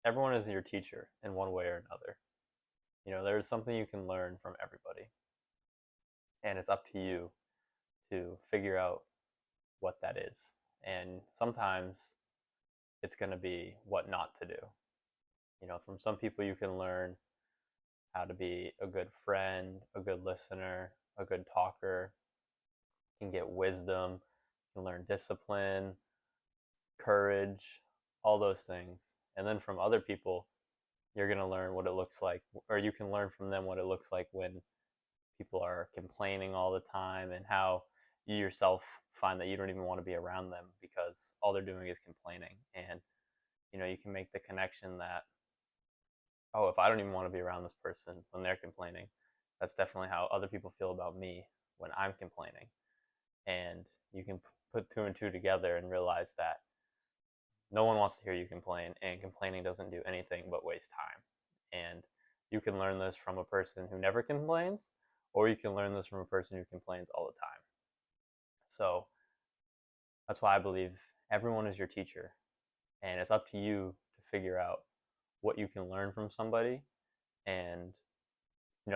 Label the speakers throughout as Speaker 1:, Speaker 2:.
Speaker 1: everyone is your teacher in one way or another. There's something you can learn from everybody, and it's up to you to figure out what that is. And sometimes it's going to be what not to do. From some people, you can learn how to be a good friend, a good listener, a good talker. You can get wisdom, you can learn discipline, courage, all those things. And then from other people, you're going to learn what it looks like, or you can learn from them what it looks like when people are complaining all the time, and how you yourself find that you don't even want to be around them because all they're doing is complaining. And you can make the connection that, oh, if I don't even want to be around this person when they're complaining, that's definitely how other people feel about me when I'm complaining. And you can put two and two together and realize that no one wants to hear you complain, and complaining doesn't do anything but waste time. And you can learn this from a person who never complains, or you can learn this from a person who complains all the time. So that's why I believe everyone is your teacher, and it's up to you to figure out what you can learn from somebody. And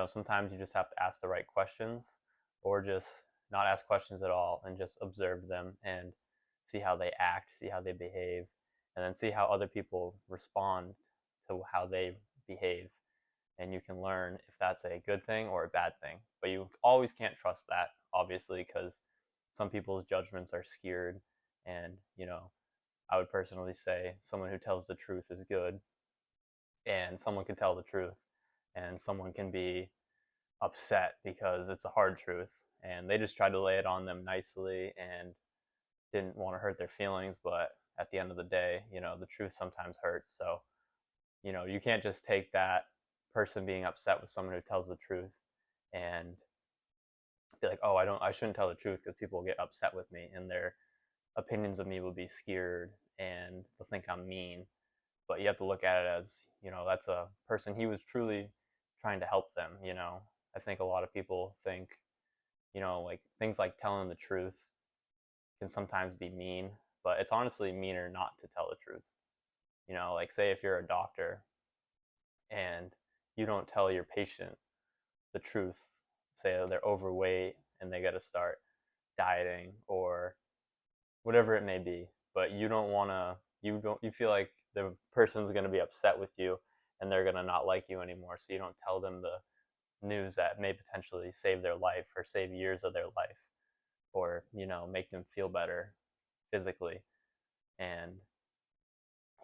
Speaker 1: sometimes you just have to ask the right questions, or just not ask questions at all and just observe them and see how they act, see how they behave, and then see how other people respond to how they behave. And you can learn if that's a good thing or a bad thing. But you always can't trust that, obviously, because some people's judgments are skewed. And I would personally say someone who tells the truth is good, and someone can tell the truth, and someone can be upset because it's a hard truth, and they just tried to lay it on them nicely and didn't want to hurt their feelings. But at the end of the day, the truth sometimes hurts. So you can't just take that person being upset with someone who tells the truth and be like, oh, I shouldn't tell the truth because people will get upset with me and their opinions of me will be skewed and they'll think I'm mean. But you have to look at it as, that's a person, he was truly trying to help them. I think a lot of people think, like things like telling the truth can sometimes be mean, but it's honestly meaner not to tell the truth. Like say if you're a doctor and you don't tell your patient the truth, say they're overweight and they got to start dieting or whatever it may be, but you feel like the person's going to be upset with you and they're going to not like you anymore, so you don't tell them the news that may potentially save their life or save years of their life, or make them feel better physically. And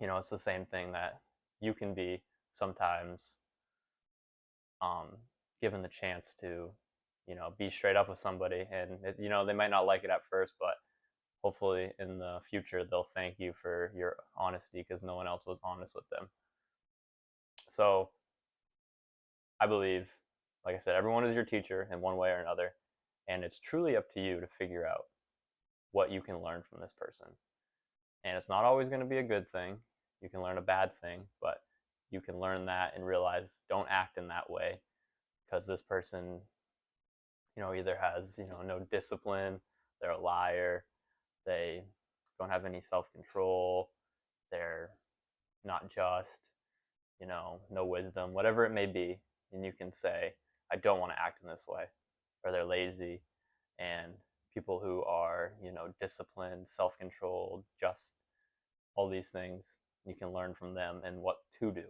Speaker 1: it's the same thing that you can be sometimes, um, given the chance to be straight up with somebody, and they might not like it at first, but hopefully in the future they'll thank you for your honesty because no one else was honest with them. So I believe, like I said, everyone is your teacher in one way or another, and it's truly up to you to figure out what you can learn from this person. And it's not always going to be a good thing. You can learn a bad thing, but you can learn that and realize don't act in that way because this person, either has, no discipline, they're a liar, they don't have any self-control, they're not just, no wisdom, whatever it may be. And you can say, I don't want to act in this way. Or they're lazy. And people who are, disciplined, self-controlled, just all these things, you can learn from them and what to do.